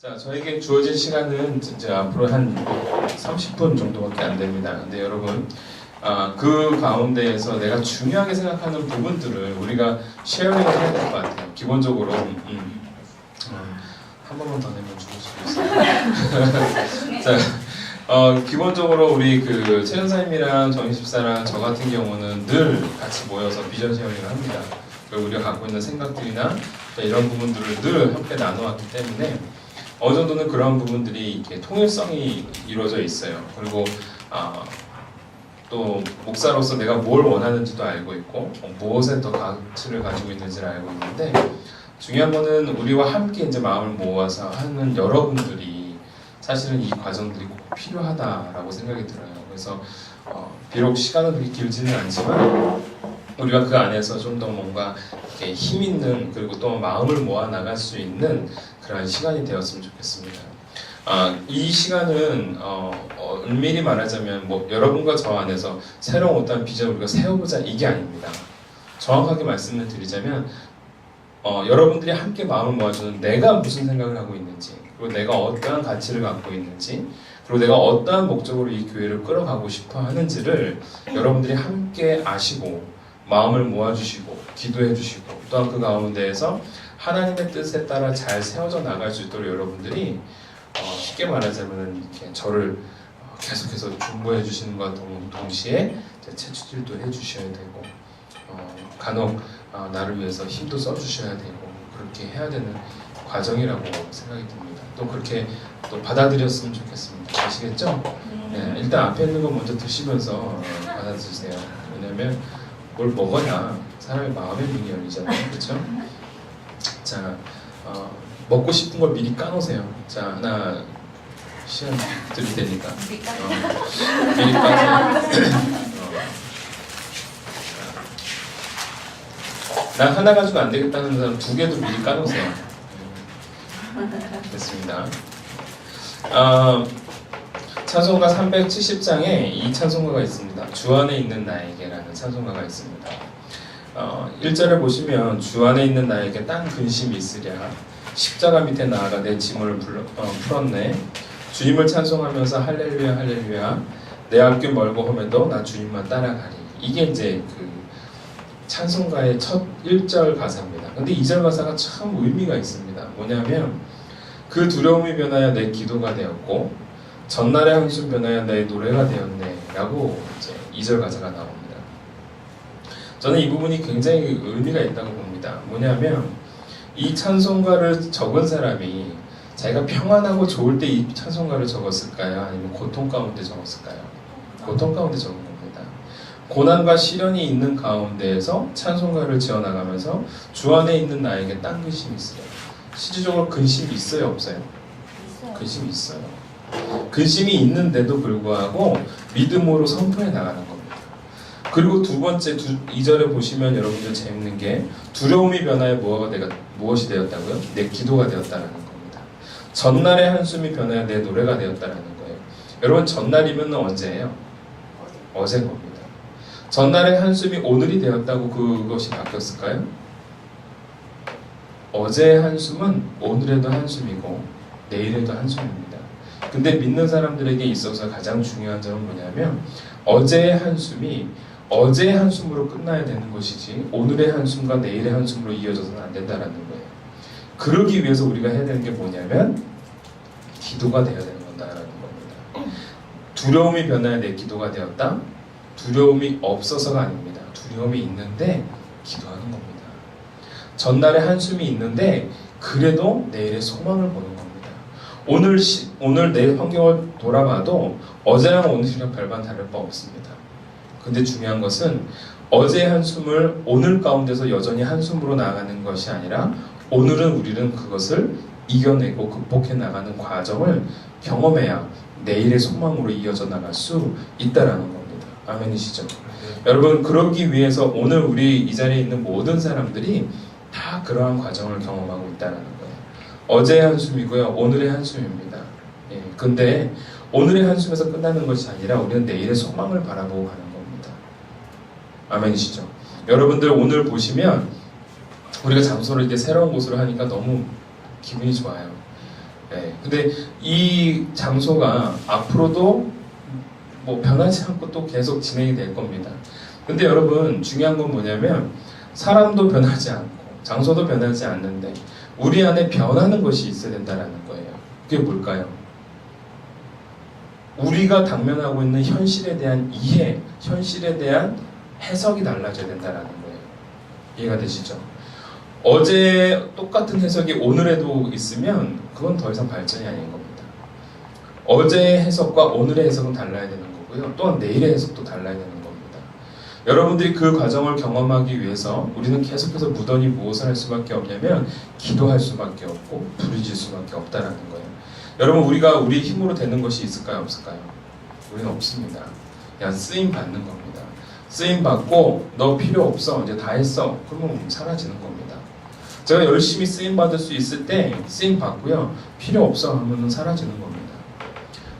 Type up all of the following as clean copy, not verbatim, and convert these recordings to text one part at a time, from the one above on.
자, 저에게 주어진 시간은 이제 앞으로 한 30분 정도밖에 안 됩니다. 근데 여러분, 그 가운데에서 내가 중요하게 생각하는 부분들을 우리가 쉐어링을 해야 될 것 같아요. 기본적으로 한 번만 더 내면 좋을 수도 있어요. 자, 기본적으로 우리 그 최전사님이랑 정희집사랑 저 같은 경우는 늘 같이 모여서 비전 쉐어링을 합니다. 그리고 우리가 갖고 있는 생각들이나 이런 부분들을 늘 함께 나눠왔기 때문에 어느 정도는 그런 부분들이 이렇게 통일성이 이루어져 있어요. 그리고 또 목사로서 내가 뭘 원하는지도 알고 있고 무엇에 더 가치를 가지고 있는지를 알고 있는데 중요한 거는 우리와 함께 이제 마음을 모아서 하는 여러분들이 사실은 이 과정들이 꼭 필요하다라고 생각이 들어요. 그래서 비록 시간은 그렇게 길지는 않지만 우리가 그 안에서 좀 더 뭔가 이렇게 힘 있는 그리고 또 마음을 모아 나갈 수 있는 그런 시간이 되었으면 좋겠습니다. 이 시간은 엄밀히 말하자면 뭐 여러분과 저 안에서 새로운 어떤 비전을 우리가 세워보자 이게 아닙니다. 정확하게 말씀을 드리자면 여러분들이 함께 마음을 모아주는 내가 무슨 생각을 하고 있는지 그리고 내가 어떠한 가치를 갖고 있는지 그리고 내가 어떠한 목적으로 이 교회를 끌어가고 싶어 하는지를 여러분들이 함께 아시고 마음을 모아주시고 기도해주시고 또한 그 가운데에서 하나님의 뜻에 따라 잘 세워져 나갈 수 있도록 여러분들이 쉽게 말하자면 이렇게 저를 계속해서 중보해 주시는 것과 동시에 채찍질도 해주셔야 되고 간혹 나를 위해서 힘도 써주셔야 되고 그렇게 해야 되는 과정이라고 생각이 듭니다. 또 그렇게 또 받아들였으면 좋겠습니다. 아시겠죠? 네, 일단 앞에 있는 거 먼저 드시면서 받아드세요. 왜냐면 뭘 먹어야 사람의 마음의 문이 열리잖아요. 그렇죠? 자, 먹고 싶은 걸 미리 까놓으세요. 자, 하나 시간 드릴 테니까 미리 까세요. 나 하나 가지고 안 되겠다는 사람 두 개도 미리 까놓으세요. 됐습니다. 찬송가 370장에 이 찬송가가 있습니다. 주 안에 있는 나에게라는 찬송가가 있습니다. 1절을 보시면 주 안에 있는 나에게 딴 근심이 있으랴 십자가 밑에 나아가 내 짐을 풀었네 주님을 찬송하면서 할렐루야 할렐루야 내 앞길 멀고 험해도 나 주님만 따라가리. 이게 이제 그 찬송가의 첫 1절 가사입니다. 근데 2절 가사가 참 의미가 있습니다. 뭐냐면 그 두려움이 변하여 내 기도가 되었고 전날의 한숨 변하여 내 노래가 되었네 라고 이제 2절 가사가 나옵니다. 저는 이 부분이 굉장히 의미가 있다고 봅니다. 뭐냐면 이 찬송가를 적은 사람이 자기가 평안하고 좋을 때 이 찬송가를 적었을까요? 아니면 고통 가운데 적었을까요? 고통 가운데 적은 겁니다. 고난과 시련이 있는 가운데에서 찬송가를 지어나가면서 주 안에 있는 나에게 딴 근심이 있어요. 실질적으로 근심이 있어요? 없어요? 근심이 있어요. 근심이 있는데도 불구하고 믿음으로 선포해 나가는 겁니다. 그리고 두 번째 2절에 보시면 여러분들 재밌는 게 두려움이 변하여 무엇이 되었다고요? 내 기도가 되었다는 겁니다. 전날의 한숨이 변하여 내 노래가 되었다는 거예요. 여러분 전날이면 언제예요? 어제인 겁니다. 전날의 한숨이 오늘이 되었다고 그것이 바뀌었을까요? 어제의 한숨은 오늘에도 한숨이고 내일에도 한숨입니다. 근데 믿는 사람들에게 있어서 가장 중요한 점은 뭐냐면 어제의 한숨이 어제의 한숨으로 끝나야 되는 것이지 오늘의 한숨과 내일의 한숨으로 이어져서는 안 된다는 거예요. 그러기 위해서 우리가 해야 되는 게 뭐냐면 기도가 되어야 되는 건다라는 겁니다. 두려움이 변하여 내 기도가 되었다. 두려움이 없어서가 아닙니다. 두려움이 있는데 기도하는 겁니다. 전날의 한숨이 있는데 그래도 내일의 소망을 보는 겁니다. 오늘 내 환경을 돌아봐도 어제랑 오늘이랑 별반 다를 바 없습니다. 근데 중요한 것은 어제의 한숨을 오늘 가운데서 여전히 한숨으로 나아가는 것이 아니라 오늘은 우리는 그것을 이겨내고 극복해 나가는 과정을 경험해야 내일의 소망으로 이어져 나갈 수 있다라는 겁니다. 아멘이시죠? 여러분 그러기 위해서 오늘 우리 이 자리에 있는 모든 사람들이 다 그러한 과정을 경험하고 있다는 거예요. 어제의 한숨이고요. 오늘의 한숨입니다. 근데 오늘의 한숨에서 끝나는 것이 아니라 우리는 내일의 소망을 바라보고 가는 겁니다. 아멘이시죠? 여러분들 오늘 보시면 우리가 장소를 이렇게 새로운 곳으로 하니까 너무 기분이 좋아요. 네. 근데 이 장소가 앞으로도 뭐 변하지 않고 또 계속 진행이 될 겁니다. 근데 여러분 중요한 건 뭐냐면 사람도 변하지 않고 장소도 변하지 않는데 우리 안에 변하는 것이 있어야 된다는 거예요. 그게 뭘까요? 우리가 당면하고 있는 현실에 대한 이해, 현실에 대한 해석이 달라져야 된다는 거예요. 이해가 되시죠? 어제 똑같은 해석이 오늘에도 있으면 그건 더 이상 발전이 아닌 겁니다. 어제의 해석과 오늘의 해석은 달라야 되는 거고요. 또한 내일의 해석도 달라야 되는 겁니다. 여러분들이 그 과정을 경험하기 위해서 우리는 계속해서 무던히 무엇을 할 수밖에 없냐면 기도할 수밖에 없고 부르짖을 수밖에 없다라는 거예요. 여러분 우리가 우리 힘으로 되는 것이 있을까요? 없을까요? 우리는 없습니다. 그냥 쓰임 받는 겁니다. 쓰임 받고 너 필요 없어 이제 다 했어 그러면 사라지는 겁니다. 제가 열심히 쓰임 받을 수 있을 때 쓰임 받고요 필요 없어 하면 사라지는 겁니다.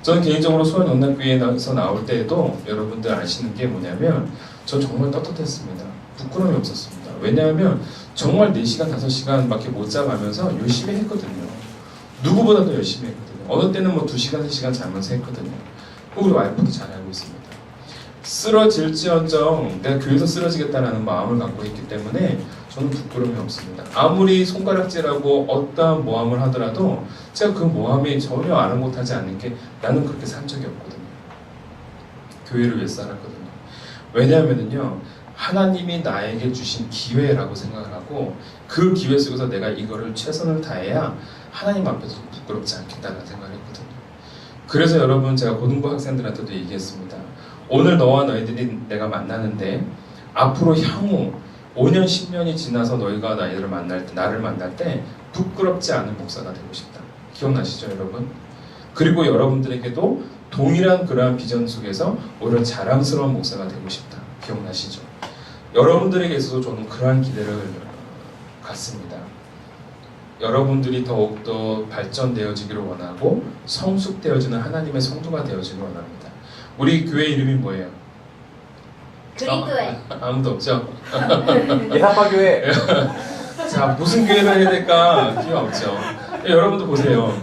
저는 개인적으로 소원영락교회에서 나올 때에도 여러분들 아시는 게 뭐냐면 전 정말 떳떳했습니다. 부끄러움이 없었습니다. 왜냐하면 정말 4시간, 5시간밖에 못 자가면서 열심히 했거든요. 누구보다도 열심히 했거든요. 어느 때는 뭐 2시간, 3시간 자면서 했거든요. 우리 와이프도 잘 알고 있습니다. 쓰러질지언정 내가 교회에서 쓰러지겠다라는 마음을 갖고 있기 때문에 저는 부끄러움이 없습니다. 아무리 손가락질하고 어떠한 모함을 하더라도 제가 그 모함이 전혀 아랑곳하지 않는 게 나는 그렇게 산 적이 없거든요. 교회를 위해 살았거든요. 왜냐하면요 하나님이 나에게 주신 기회라고 생각을 하고 그 기회 속에서 내가 이거를 최선을 다해야 하나님 앞에서 부끄럽지 않겠다는 생각을 했거든요. 그래서 여러분 제가 고등부 학생들한테도 얘기했습니다. 오늘 너와 너희들이 내가 만나는데 앞으로 향후 5년, 10년이 지나서 너희가 나를 만날 때 부끄럽지 않은 목사가 되고 싶다. 기억나시죠 여러분? 그리고 여러분들에게도 동일한 그러한 비전 속에서 오히려 자랑스러운 목사가 되고 싶다. 기억나시죠? 여러분들에게 있어서 저는 그러한 기대를 갖습니다. 여러분들이 더욱더 발전되어지기를 원하고 성숙되어지는 하나님의 성도가 되어지기를 원합니다. 우리 교회 이름이 뭐예요? 그리교회. 아무도 없죠? 예사파교회. 자, 무슨 교회를 해야 될까? 기회 없죠. 여러분도 보세요.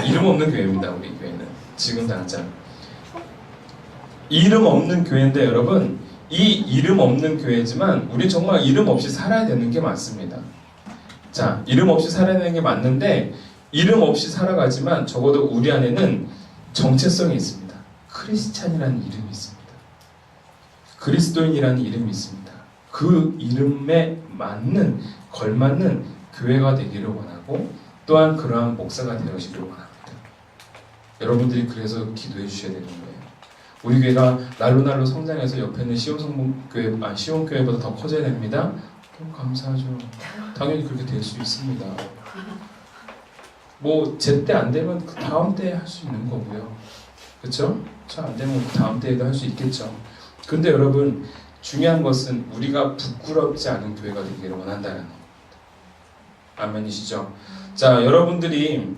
이름 없는 교회입니다. 우리 교회는 지금 당장 이름 없는 교회인데 여러분 이 이름 없는 교회지만 우리 정말 이름 없이 살아야 되는 게 맞습니다. 자, 이름 없이 살아야 되는 게 맞는데 이름 없이 살아가지만 적어도 우리 안에는 정체성이 있습니다. 크리스찬이라는 이름이 있습니다. 그리스도인이라는 이름이 있습니다. 그 이름에 맞는 걸맞는 교회가 되기를 원하고 또한 그러한 목사가 되어지기를 원합니다. 여러분들이 그래서 기도해 주셔야 되는 거예요. 우리 교회가 날로 성장해서 옆에 있는 시온교회보다 더 커져야 됩니다. 그럼 감사하죠. 당연히 그렇게 될 수 있습니다. 뭐 제때 안 되면 그 다음 때에 할 수 있는 거고요. 그렇죠? 잘 안 되면 그 다음 때에도 할 수 있겠죠. 근데 여러분 중요한 것은 우리가 부끄럽지 않은 교회가 되기를 원한다는 겁니다. 아멘이시죠? 자, 여러분들이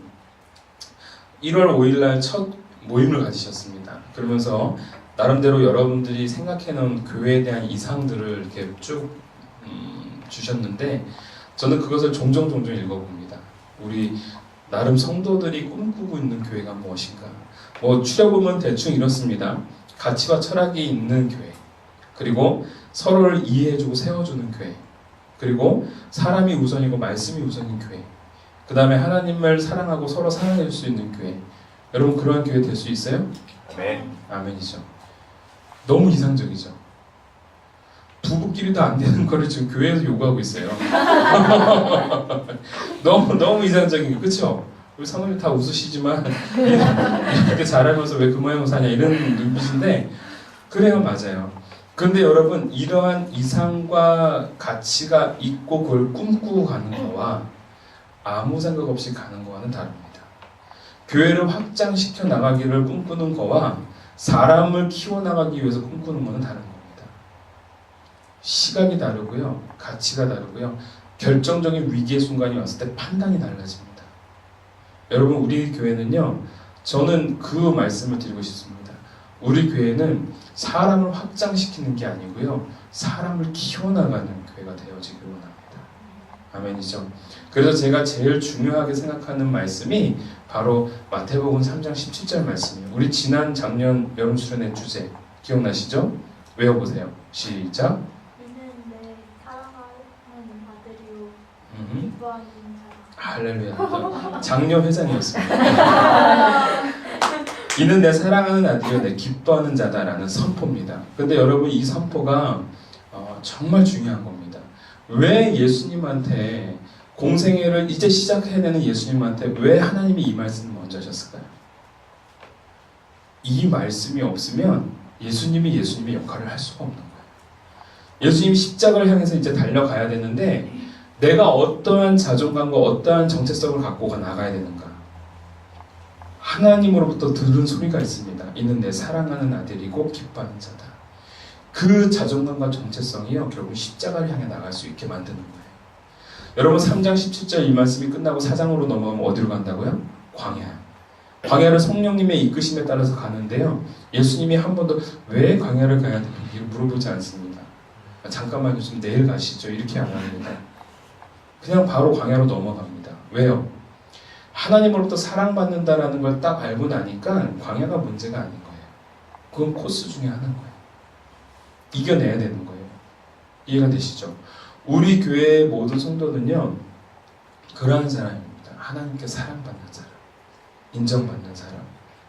1월 5일날 첫 모임을 가지셨습니다. 그러면서 나름대로 여러분들이 생각해놓은 교회에 대한 이상들을 이렇게 쭉 주셨는데 저는 그것을 종종 읽어봅니다. 우리 나름 성도들이 꿈꾸고 있는 교회가 무엇인가? 뭐 추려보면 대충 이렇습니다. 가치와 철학이 있는 교회, 그리고 서로를 이해해주고 세워주는 교회, 그리고 사람이 우선이고 말씀이 우선인 교회, 그 다음에 하나님을 사랑하고 서로 사랑해줄 수 있는 교회. 여러분 그러한 교회 될 수 있어요? 아멘. 아멘이죠. 너무 이상적이죠. 부부끼리도 안 되는 거를 지금 교회에서 요구하고 있어요. 너무 이상적인 거, 그렇죠? 우리 사모님 다 웃으시지만 이렇게 잘하면서 왜 그 모양으로 사냐 이런 눈빛인데 그래요, 맞아요. 근데 여러분 이러한 이상과 가치가 있고 그걸 꿈꾸고 가는 거와 아무 생각 없이 가는 거와는 다릅니다. 교회를 확장시켜 나가기를 꿈꾸는 거와 사람을 키워나가기 위해서 꿈꾸는 거는 다른 겁니다. 시각이 다르고요, 가치가 다르고요, 결정적인 위기의 순간이 왔을 때 판단이 달라집니다. 여러분 우리 교회는요, 저는 그 말씀을 드리고 싶습니다. 우리 교회는 사람을 확장시키는 게 아니고요, 사람을 키워나가는 교회가 되어지길 원합니다. 아멘이죠. 그래서 제가 제일 중요하게 생각하는 말씀이 바로 마태복음 3장 17절 말씀이에요. 우리 지난 작년 여름 수련회 주제 기억나시죠? 외워보세요. 시작. 이는 내 사랑하는 아들이요 기뻐하는 자라. 할렐루야. 작년 회장이었습니다. 이는 내 사랑하는 아들이요 내 기뻐하는 자다라는 선포입니다. 근데 여러분 이 선포가 정말 중요한 겁니다. 왜 예수님한테 공생애를 이제 시작해야 되는 예수님한테 왜 하나님이 이 말씀을 먼저 하셨을까요? 이 말씀이 없으면 예수님이 예수님의 역할을 할 수가 없는 거예요. 예수님이 십자가를 향해서 이제 달려가야 되는데 내가 어떠한 자존감과 어떠한 정체성을 갖고 나가야 되는가? 하나님으로부터 들은 소리가 있습니다. 이는 내 사랑하는 아들이고 기뻐하는 자다. 그 자존감과 정체성이요 결국 십자가를 향해 나갈 수 있게 만드는 거예요. 여러분 3장 17절 이 말씀이 끝나고 4장으로 넘어가면 어디로 간다고요? 광야. 광야를 성령님의 이끄심에 따라서 가는데요. 예수님이 한 번도 왜 광야를 가야 되는지 물어보지 않습니다. 잠깐만요, 좀 내일 가시죠. 이렇게 안 합니다. 그냥 바로 광야로 넘어갑니다. 왜요? 하나님으로부터 사랑받는다라는 걸 딱 알고 나니까 광야가 문제가 아닌 거예요. 그건 코스 중에 하나인 거예요. 이겨내야 되는 거예요. 이해가 되시죠? 우리 교회의 모든 성도는요 그러한 사람입니다. 하나님께 사랑받는 사람, 인정받는 사람,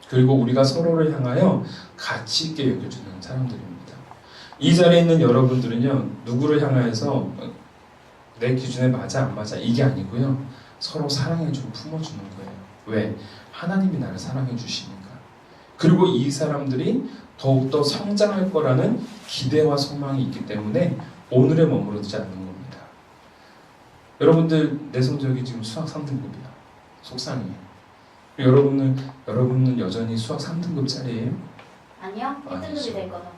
그리고 우리가 서로를 향하여 가치 있게 여겨주는 사람들입니다. 이 자리에 있는 여러분들은요 누구를 향하여서 내 기준에 맞아 안 맞아 이게 아니고요 서로 사랑해 좀 품어주는 거예요. 왜? 하나님이 나를 사랑해 주시니까. 그리고 이 사람들이 더욱더 성장할 거라는 기대와 소망이 있기 때문에 오늘에 머무르지 않는 겁니다. 여러분들 내 성적이 지금 수학 3등급이야. 속상해요. 여러분은 여전히 수학 3등급짜리예요? 아니요, 1등급이 될 거다.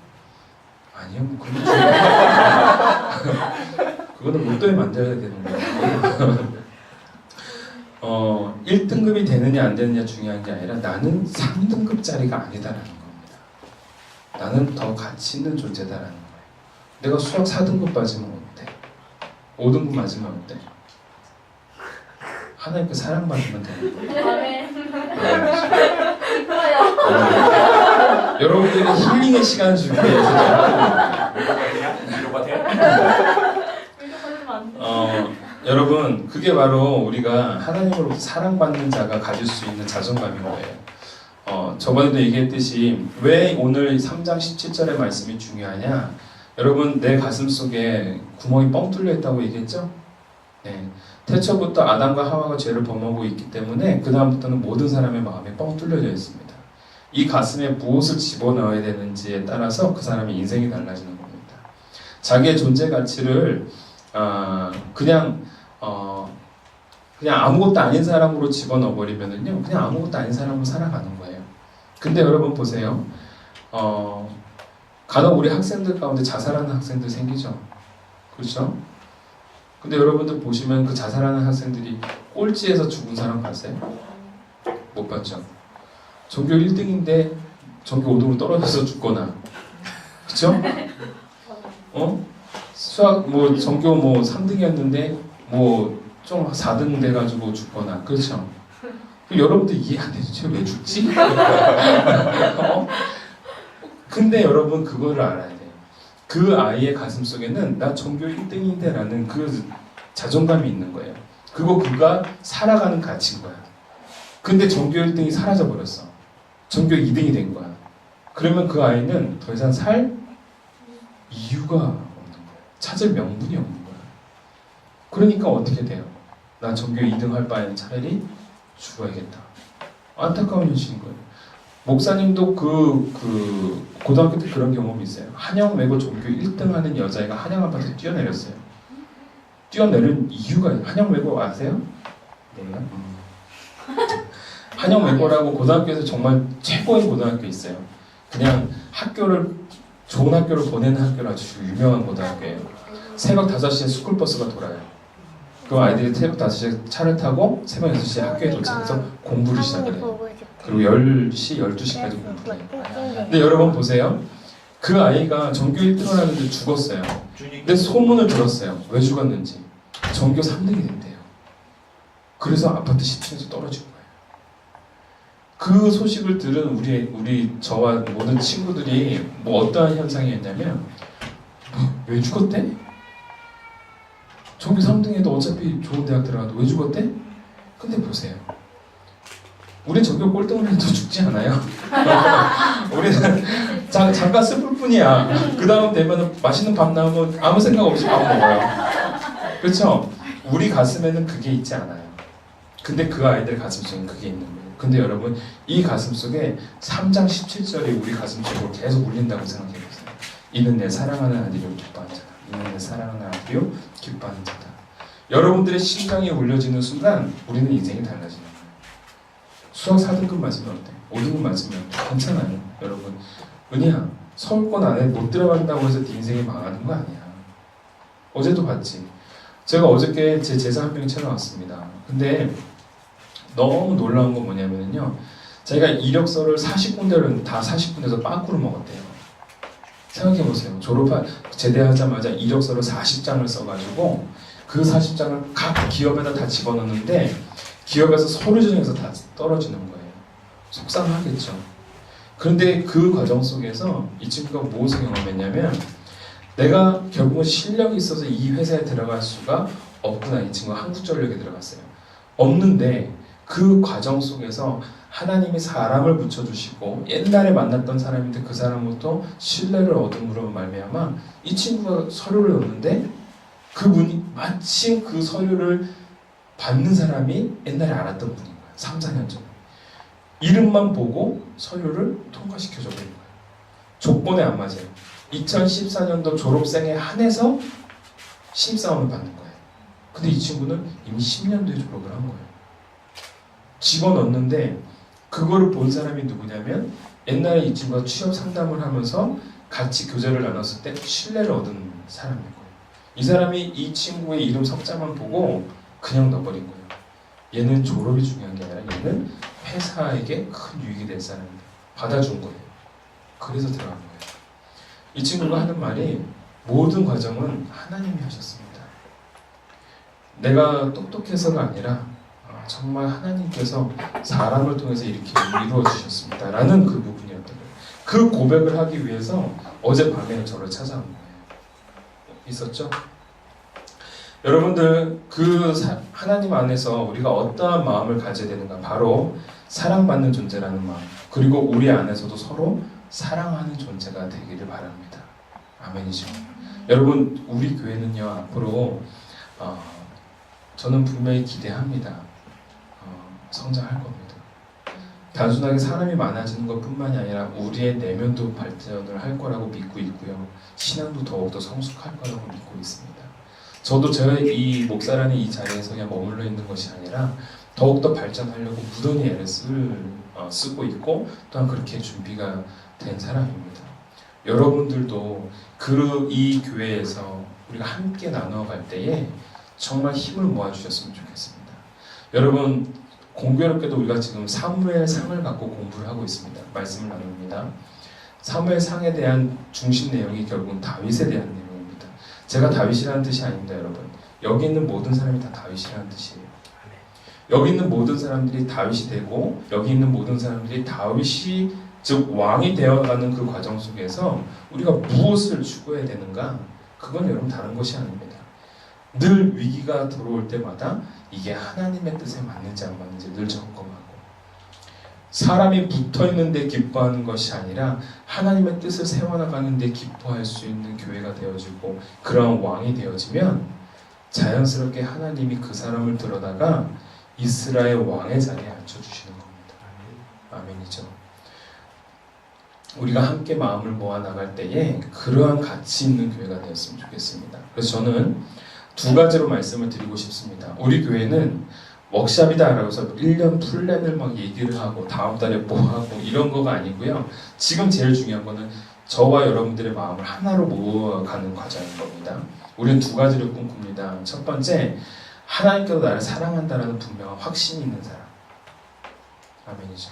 아니요, 뭐 그거는 로또에 만들어야 되는 거예요. 1등급이 되느냐 안 되느냐 중요한 게 아니라 나는 3등급짜리가 아니다라는 겁니다. 나는 더 가치 있는 존재다라는 거예요. 내가 수학 4등급 맞으면 어때? 5등급 맞으면 어때? 하나님께 사랑받으면 되는 거예요. 여러분들이 힐링의 시간을 주기 위해서 위로가 돼? 여러분 그게 바로 우리가 하나님으로부터 사랑받는 자가 가질 수 있는 자존감인 거예요. 저번에도 얘기했듯이 왜 오늘 3장 17절의 말씀이 중요하냐? 여러분 내 가슴 속에 구멍이 뻥 뚫려 있다고 얘기했죠? 네. 태초부터 아담과 하와가 죄를 범하고 있기 때문에 그 다음부터는 모든 사람의 마음이 뻥 뚫려져 있습니다. 이 가슴에 무엇을 집어넣어야 되는지에 따라서 그 사람의 인생이 달라지는 겁니다. 자기의 존재 가치를 그냥 아무것도 아닌 사람으로 집어넣어 버리면은요 그냥 아무것도 아닌 사람으로 살아가는 거예요. 근데 여러분 보세요. 간혹 우리 학생들 가운데 자살하는 학생들 생기죠. 그렇죠? 근데 여러분들 보시면 그 자살하는 학생들이 꼴찌에서 죽은 사람 봤어요? 못 봤죠? 전교 1등인데 전교 5등으로 떨어져서 죽거나, 그렇죠? 수학 뭐 전교 뭐 3등이었는데 뭐 좀 4등 돼가지고 죽거나, 그렇죠? 여러분들 이해 안 되죠? 쟤 왜 죽지? 근데 여러분 그거를 알아야 돼요. 그 아이의 가슴 속에는 나 전교 1등인데 라는 그 자존감이 있는 거예요. 그거 그가 살아가는 가치인 거야. 근데 전교 1등이 사라져 버렸어. 전교 2등이 된 거야. 그러면 그 아이는 더 이상 살 이유가 없는 거야. 찾을 명분이 없는 거야. 그러니까 어떻게 돼요? 나 전교 2등 할 바에는 차라리 죽어야겠다. 안타까운 현실인 거예요. 목사님도 그 고등학교 때 그런 경험이 있어요. 한영 외고 전교 1등 하는 여자애가 한영 아파트에 뛰어내렸어요. 뛰어내린 이유가 한영 외고 아세요? 몰라? 한영 외고라고 고등학교에서 정말 최고의 고등학교 있어요. 그냥 학교를 좋은 학교를 보내는 학교로 아주 유명한 고등학교예요. 새벽 5시에 스쿨버스가 돌아요. 그 아이들이 새벽 5시에 차를 타고 새벽 6시에 학교에 도착해서 공부를 시작을 해요. 그리고 10시, 12시까지 공부를 해요. 근데 여러분 보세요. 그 아이가 전교 1등을 하는데 죽었어요. 근데 소문을 들었어요. 왜 죽었는지. 전교 3등이 된대요. 그래서 아파트 10층에서 떨어진 거예요. 그 소식을 들은 우리 저와 모든 친구들이 뭐 어떠한 현상이었냐면 왜 죽었대? 전교 3등에도 어차피 좋은 대학 들어가도 왜 죽었대? 근데 보세요. 우리 전교 꼴등을 해도 죽지 않아요. 우리는 잠깐 슬플 뿐이야. 그 다음 되면 맛있는 밥 나오면 아무 생각 없이 밥 먹어요. 그렇죠? 우리 가슴에는 그게 있지 않아요. 근데 그 아이들 가슴 속에 그게 있는 거예요. 근데 여러분 이 가슴 속에 3장 17절이 우리 가슴 속으로 계속 울린다고 생각해보세요. 이는 내 사랑하는 아들이요 기뻐하는 자다. 이는 내 사랑하는 아들이요 기뻐하는 자다. 여러분들의 심장이 울려지는 순간 우리는 인생이 달라지는 거예요. 수학 4등급 맞으면 어때? 5등급 맞으면 괜찮아요. 여러분 은희야 서울권 안에 못 들어간다고 해서 네 인생이 망하는 거 아니야. 어제도 봤지. 제가 어저께 제 제자 한 명이 찾아왔습니다. 근데 너무 놀라운 건 뭐냐면요. 자기가 이력서를 40군데를 다 40군데에서 빵꾸를 먹었대요. 생각해보세요. 제대하자마자 이력서를 40장을 써가지고 그 40장을 각 기업에다 다 집어넣는데 기업에서 서류 전형에서 다 떨어지는 거예요. 속상하겠죠. 그런데 그 과정 속에서 이 친구가 무엇을 경험했냐면 내가 결국은 실력이 있어서 이 회사에 들어갈 수가 없구나. 이 친구가 한국전력에 들어갔어요. 없는데 그 과정 속에서 하나님이 사람을 붙여주시고 옛날에 만났던 사람인데 그 사람부터 신뢰를 얻음으로 말미암아 이 친구가 서류를 넣는데 그분이 마침 그 서류를 받는 사람이 옛날에 알았던 분인 거예요. 3, 4년 전에. 이름만 보고 서류를 통과시켜줘 버린 거예요. 조건에 안 맞아요. 2014년도 졸업생에 한해서 신입사원을 받는 거예요. 근데 이 친구는 이미 10년도에 졸업을 한 거예요. 집어넣는데 그거를 본 사람이 누구냐면 옛날에 이 친구가 취업 상담을 하면서 같이 교제를 나눴을 때 신뢰를 얻은 사람인 거예요. 이 사람이 이 친구의 이름 석자만 보고 그냥 넣어버린 거예요. 얘는 졸업이 중요한 게 아니라 얘는 회사에게 큰 유익이 될 사람이다. 받아준 거예요. 그래서 들어간 거예요. 이 친구가 하는 말이 모든 과정은 하나님이 하셨습니다. 내가 똑똑해서가 아니라 정말 하나님께서 사람을 통해서 이렇게 이루어 주셨습니다. 라는 그 부분이었던 거예요. 그 고백을 하기 위해서 어젯밤에 저를 찾아온 거예요. 있었죠? 여러분들 하나님 안에서 우리가 어떠한 마음을 가져야 되는가? 바로 사랑받는 존재라는 마음, 그리고 우리 안에서도 서로 사랑하는 존재가 되기를 바랍니다. 아멘이죠. 여러분 우리 교회는요 앞으로 저는 분명히 기대합니다. 성장할 겁니다. 단순하게 사람이 많아지는 것뿐만이 아니라 우리의 내면도 발전을 할 거라고 믿고 있고요. 신앙도 더욱더 성숙할 거라고 믿고 있습니다. 저도 저의 이 목사라는 이 자리에서 그냥 머물러 있는 것이 아니라 더욱더 발전하려고 부단히 애를 쓰고 있고 또한 그렇게 준비가 된 사람입니다. 여러분들도 이 교회에서 우리가 함께 나눠갈 때에 정말 힘을 모아주셨으면 좋겠습니다. 여러분 공교롭게도 우리가 지금 사무엘상을 갖고 공부를 하고 있습니다. 말씀을 나눕니다. 사무엘상에 대한 중심 내용이 결국은 다윗에 대한 내용입니다. 제가 다윗이라는 뜻이 아닙니다, 여러분. 여기 있는 모든 사람이 다 다윗이라는 뜻이에요. 여기 있는 모든 사람들이 다윗이 되고 여기 있는 모든 사람들이 다윗이 즉 왕이 되어가는 그 과정 속에서 우리가 무엇을 추구해야 되는가? 그건 여러분 다른 것이 아닙니다. 늘 위기가 들어올 때마다 이게 하나님의 뜻에 맞는지 안 맞는지 늘 점검하고 사람이 붙어있는데 기뻐하는 것이 아니라 하나님의 뜻을 세워나가는데 기뻐할 수 있는 교회가 되어지고 그러한 왕이 되어지면 자연스럽게 하나님이 그 사람을 들어다가 이스라엘 왕의 자리에 앉혀주시는 겁니다. 아멘이죠. 우리가 함께 마음을 모아 나갈 때에 그러한 가치 있는 교회가 되었으면 좋겠습니다. 그래서 저는 두 가지로 말씀을 드리고 싶습니다. 우리 교회는 워크샵이다라고 해서 1년 플랜을 막 얘기를 하고 다음 달에 뭐 하고 이런 거가 아니고요. 지금 제일 중요한 거는 저와 여러분들의 마음을 하나로 모아가는 과정인 겁니다. 우리는 두 가지를 꿈꿉니다. 첫 번째, 하나님께서 나를 사랑한다라는 분명한 확신이 있는 사람. 아멘이죠.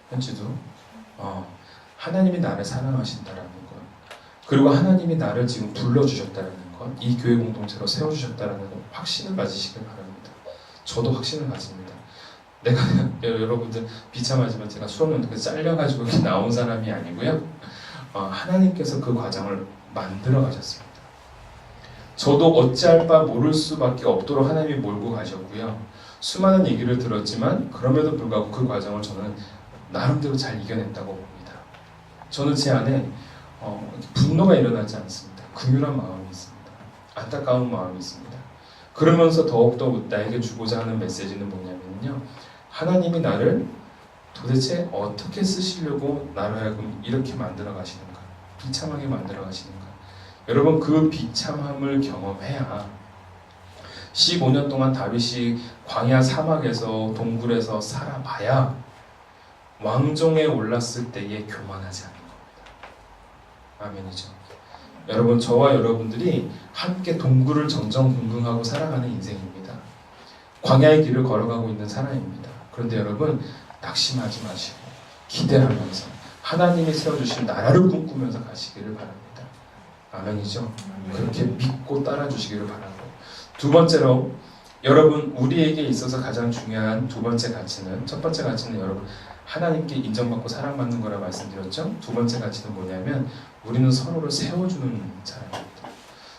현지도 하나님이 나를 사랑하신다라는 것, 그리고 하나님이 나를 지금 불러주셨다라는 것, 것, 이 교회 공동체로 세워주셨다라는 확신을 가지시길 바랍니다. 저도 확신을 가집니다. 내가 여러분들 비참하지만 제가 수업연도에 잘려가지고 이렇게 나온 사람이 아니고요. 하나님께서 그 과정을 만들어 가셨습니다. 저도 어찌할 바 모를 수밖에 없도록 하나님이 몰고 가셨고요. 수많은 얘기를 들었지만 그럼에도 불구하고 그 과정을 저는 나름대로 잘 이겨냈다고 봅니다. 저는 제 안에 분노가 일어나지 않습니다. 긍휼한 마음이 있습니다. 안타까운 마음이 있습니다. 그러면서 더욱더 나에게 주고자 하는 메시지는 뭐냐면요. 하나님이 나를 도대체 어떻게 쓰시려고 나로 하여금 이렇게 만들어 가시는가, 비참하게 만들어 가시는가. 여러분, 그 비참함을 경험해야 15년 동안 다윗이 광야 사막에서 동굴에서 살아봐야 왕종에 올랐을 때에 교만하지 않는 겁니다. 아멘이죠. 여러분, 저와 여러분들이 함께 동굴을 정정긍긍하고 살아가는 인생입니다. 광야의 길을 걸어가고 있는 사람입니다. 그런데 여러분, 낙심하지 마시고 기대하면서 하나님이 세워주신 나라를 꿈꾸면서 가시기를 바랍니다. 아멘이죠. 그렇게 믿고 따라주시기를 바라고, 두 번째로 여러분, 우리에게 있어서 가장 중요한 두 번째 가치는, 첫 번째 가치는 여러분 하나님께 인정받고 사랑받는 거라 말씀드렸죠. 두 번째 가치는 뭐냐면 우리는 서로를 세워주는 사람입니다.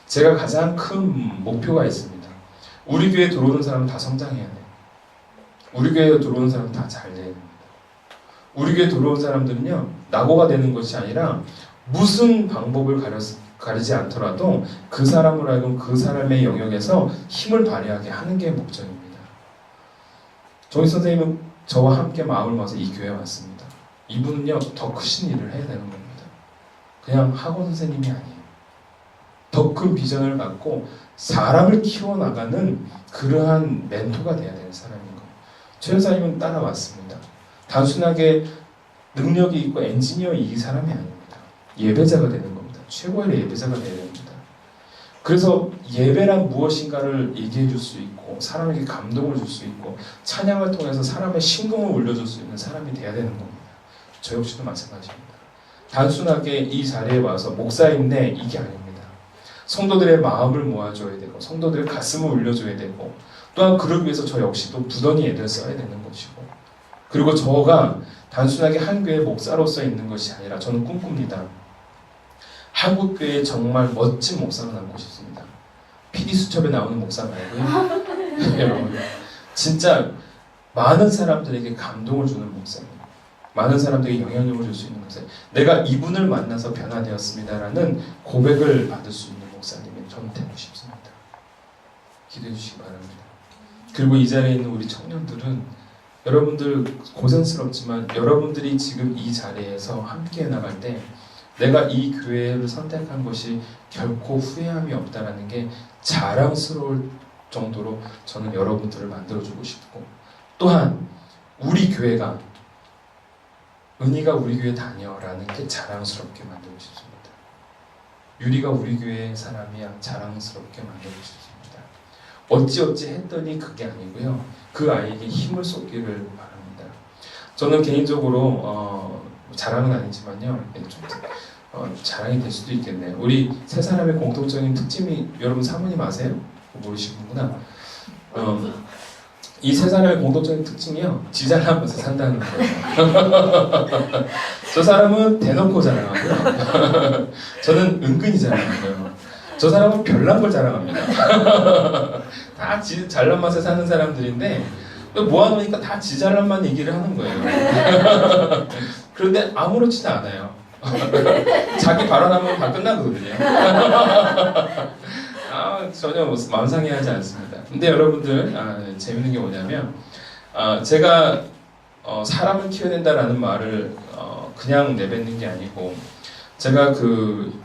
제가 가장 큰 목표가 있습니다. 우리 교회에 들어오는 사람은 다 성장해야 돼. 우리 교회에 들어오는 사람은 다 잘 돼야 됩니다. 우리 교회에 들어온 사람들은요, 낙오가 되는 것이 아니라 무슨 방법을 가리지 않더라도 그 사람으로 하여금 그 사람의 영역에서 힘을 발휘하게 하는 게 목적입니다. 정희 선생님은 저와 함께 마음을 모아서 이 교회에 왔습니다. 이분은요, 더 크신 일을 해야 되는 겁니다. 그냥 학원 선생님이 아니에요. 더 큰 비전을 갖고 사람을 키워나가는 그러한 멘토가 돼야 되는 사람인 거예요. 최 여사님은 따라왔습니다. 단순하게 능력이 있고 엔지니어 이 사람이 아닙니다. 예배자가 되는 겁니다. 최고의 예배자가 되어야 됩니다. 그래서 예배란 무엇인가를 얘기해 줄 수 있고 사람에게 감동을 줄 수 있고 찬양을 통해서 사람의 심금을 울려줄 수 있는 사람이 돼야 되는 겁니다. 저 역시도 마찬가지입니다. 단순하게 이 자리에 와서 목사인데 이게 아닙니다. 성도들의 마음을 모아줘야 되고 성도들의 가슴을 울려줘야 되고 또한 그러기 위해서 저 역시도 부단히 애를 써야 되는 것이고, 그리고 저가 단순하게 한 교회 목사로서 있는 것이 아니라 저는 꿈꿉니다. 한국 교회에 정말 멋진 목사가 남고 싶습니다. PD 수첩에 나오는 목사 말고요. 여러분, 진짜 많은 사람들에게 감동을 주는 목사입니다. 많은 사람들에게 영향력을 줄 수 있는 목사. 내가 이분을 만나서 변화되었습니다라는 고백을 받을 수 있는 목사님이 저는 되고 싶습니다. 기도해 주시기 바랍니다. 그리고 이 자리에 있는 우리 청년들은 여러분들 고생스럽지만 여러분들이 지금 이 자리에서 함께 나갈 때 내가 이 교회를 선택한 것이 결코 후회함이 없다라는 게 자랑스러울 정도로 저는 여러분들을 만들어주고 싶고, 또한 우리 교회가 은희가 우리 교회 다녀라는 게 자랑스럽게 만들고 싶습니다. 유리가 우리 교회 사람이야 자랑스럽게 만들고 싶습니다. 어찌어찌 했더니 그게 아니고요. 그 아이에게 힘을 쏟기를 바랍니다. 저는 개인적으로 자랑은 아니지만요. 좀 자랑이 될 수도 있겠네요. 우리 세 사람의 공통적인 특징이 여러분 사모님 아세요? 모르시는구나. 이 세 사람의 공통적인 특징이요. 지 잘나면서 산다는 거예요. 저 사람은 대놓고 자랑하고요. 저는 은근히 자랑하고요. 저 사람은 별난 걸 자랑합니다. 다 지 잘난 맛에 사는 사람들인데 모아놓으니까 다 지 잘난만 얘기를 하는 거예요. 그런데 아무렇지도 않아요. 자기 발언하면 다 끝나거든요. 전혀 마음 상해하지 않습니다. 근데 여러분들 재밌는 게 뭐냐면 제가 사람을 키워낸다라는 말을 그냥 내뱉는 게 아니고, 제가 그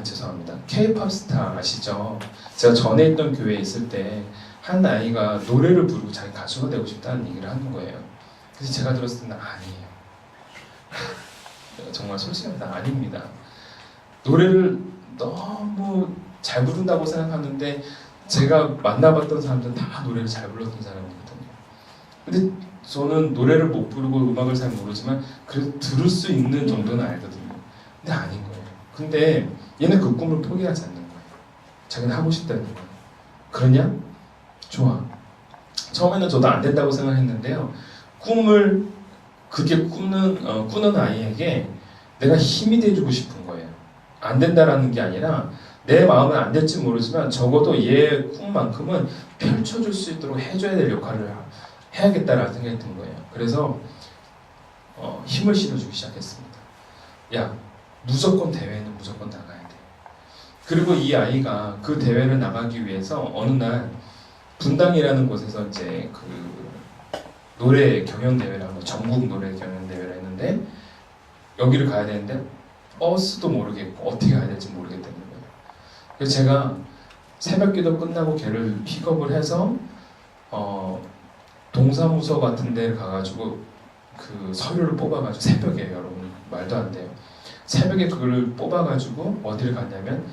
죄송합니다. K-pop 스타 아시죠? 제가 전에 있던 교회에 있을 때 한 아이가 노래를 부르고 자기 가수가 되고 싶다는 얘기를 하는 거예요. 그래서 제가 들었을 때는 아니에요. 정말 솔직합니다. 아닙니다. 노래를 너무 잘 부른다고 생각하는데 제가 만나봤던 사람들은 다 노래를 잘 불렀던 사람이거든요. 근데 저는 노래를 못 부르고 음악을 잘 모르지만 그래도 들을 수 있는 정도는 알거든요. 근데 아닌 거예요. 근데 얘는 그 꿈을 포기하지 않는 거예요. 자기는 하고 싶다는 거예요. 그러냐? 좋아. 처음에는 저도 안 된다고 생각했는데요. 꿈을 그렇게 꾸는 아이에게 내가 힘이 돼주고 싶은 거예요. 안 된다라는 게 아니라 내 마음은 안 될지 모르지만 적어도 얘 꿈만큼은 펼쳐줄 수 있도록 해줘야 될 역할을 해야겠다라는 생각이 든 거예요. 그래서 힘을 실어주기 시작했습니다. 야, 무조건 대회는 무조건 나가야 돼. 그리고 이 아이가 그 대회를 나가기 위해서 어느 날 분당이라는 곳에서 이제 그 노래 경연 대회를 한 거, 전국 노래 경연 대회를 했는데 여기를 가야 되는데 버스도 모르겠고 어떻게 가야 될지 모르겠다는 거예요. 그래서 제가 새벽기도 끝나고 걔를 픽업을 해서 동사무소 같은 데를 가가지고 그 서류를 뽑아가지고 새벽에 여러분 말도 안 돼요. 새벽에 그걸 뽑아가지고 어디를 갔냐면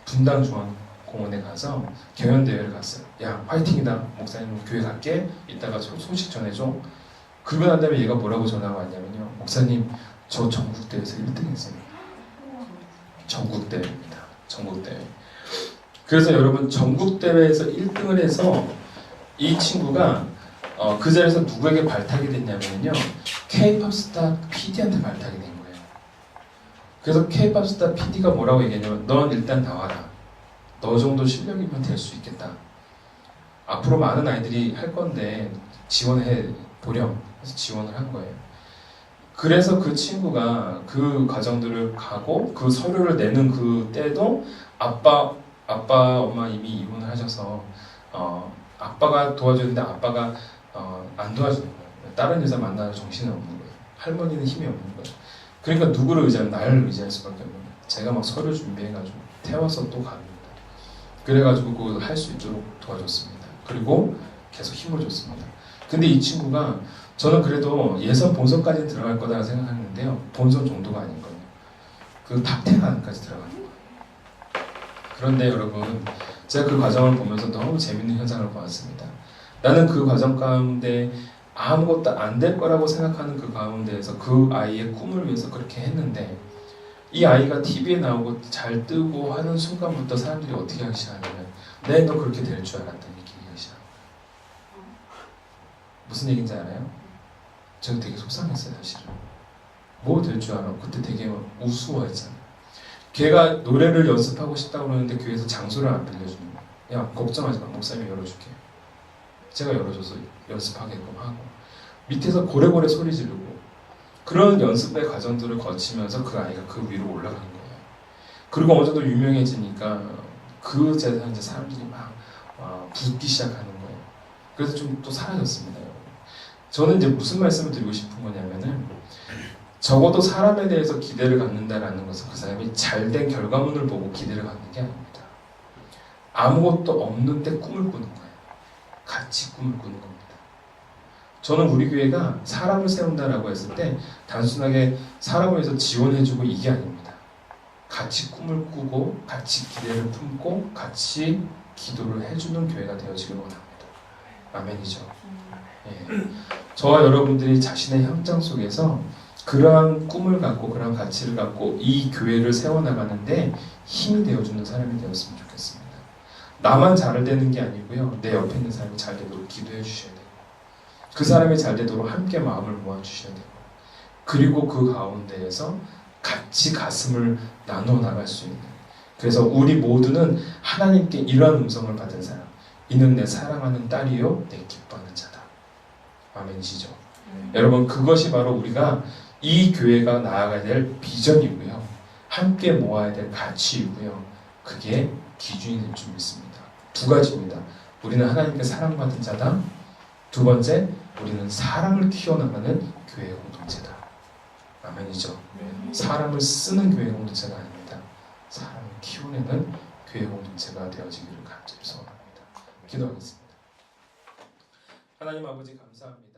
분당중앙공원에 가서 경연대회를 갔어요. 야 화이팅이다 목사님 교회 갈게 이따가 소식 전해줘. 그러고 난 다음에 얘가 뭐라고 전화가 왔냐면요. 목사님 저 전국대회에서 1등 했어요. 전국대회입니다. 전국대회. 그래서 여러분 전국대회에서 1등을 해서 이 친구가 그 자리에서 누구에게 발탁이 됐냐면요. K-POP 스타 PD한테 발탁이 된 거예요. 그래서 K-POP 스타 PD가 뭐라고 얘기했냐면 넌 일단 나와라. 너 정도 실력이면 될 수 있겠다. 앞으로 많은 아이들이 할 건데 지원해 보렴. 그래서 지원을 한 거예요. 그래서 그 친구가 그 과정들을 가고 그 서류를 내는 그 때도 아빠 엄마 이미 이혼을 하셔서 아빠가 도와주는데 아빠가 안 도와주는 거예요. 다른 여자 만나는 정신이 없는 거예요. 할머니는 힘이 없는 거예요. 그러니까 누구를 의지하면 나를 의지할 수밖에 없는 거예요. 제가 막 서류 준비해가지고 태워서 또 갑니다. 그래가지고 그걸 할 수 있도록 도와줬습니다. 그리고 계속 힘을 줬습니다. 근데 이 친구가 저는 그래도 예선 본선까지 들어갈 거다 생각했는데요. 본선 정도가 아닌 거예요. 그 탑10 안까지 들어가는 거예요. 그런데 여러분 제가 그 과정을 보면서 너무 재밌는 현상을 보았습니다. 나는 그 과정 가운데 아무것도 안 될 거라고 생각하는 그 가운데에서 그 아이의 꿈을 위해서 그렇게 했는데 이 아이가 TV에 나오고 잘 뜨고 하는 순간부터 사람들이 어떻게 하기 시작하냐면 네, 너 그렇게 될 줄 알았다 이렇게 얘기하기 시작. 무슨 얘기인지 알아요? 저는 되게 속상했어요 사실은. 뭐 될 줄 알아? 그때 되게 우스워했잖아요. 걔가 노래를 연습하고 싶다고 그러는데 교회에서 장소를 안 빌려주는 거야. 야 걱정하지 마 목사님이 열어줄게. 제가 열어줘서 연습하게끔 하고 밑에서 고래고래 소리 지르고 그런 연습의 과정들을 거치면서 그 아이가 그 위로 올라간 거예요. 그리고 어느 정도 유명해지니까 그 자리에서 이제 사람들이 막 붙기 시작하는 거예요. 그래서 좀 또 사라졌습니다. 여러분. 저는 이제 무슨 말씀을 드리고 싶은 거냐면은 적어도 사람에 대해서 기대를 갖는다라는 것은 그 사람이 잘된 결과물을 보고 기대를 갖는 게 아닙니다. 아무것도 없는데 꿈을 꾸는 거예요. 같이 꿈을 꾸는 겁니다. 저는 우리 교회가 사람을 세운다라고 했을 때 단순하게 사람을 위해서 지원해주고 이게 아닙니다. 같이 꿈을 꾸고 같이 기대를 품고 같이 기도를 해주는 교회가 되어지길 원합니다. 아멘이죠. 예. 저와 여러분들이 자신의 현장 속에서 그러한 꿈을 갖고 그러한 가치를 갖고 이 교회를 세워나가는데 힘이 되어주는 사람이 되었으면 좋겠습니다. 나만 잘 되는 게 아니고요. 내 옆에 있는 사람이 잘 되도록 기도해 주셔야 되고 그 사람이 잘 되도록 함께 마음을 모아주셔야 되고 그리고 그 가운데에서 같이 가슴을 나눠 나갈 수 있는 그래서 우리 모두는 하나님께 이러한 음성을 받은 사람 이는 내 사랑하는 딸이요 내 기뻐하는 자다. 아멘이시죠? 여러분 그것이 바로 우리가 이 교회가 나아가야 될 비전이고요. 함께 모아야 될 가치이고요. 그게 기준이 될 줄 믿습니다. 두 가지입니다. 우리는 하나님께 사랑받은 자다. 두 번째, 우리는 사람을 키워나가는 교회 공동체다. 아멘이죠? 사람을 쓰는 교회 공동체가 아닙니다. 사람을 키워내는 교회 공동체가 되어지기를 간절히 소원합니다. 기도하겠습니다. 하나님 아버지 감사합니다.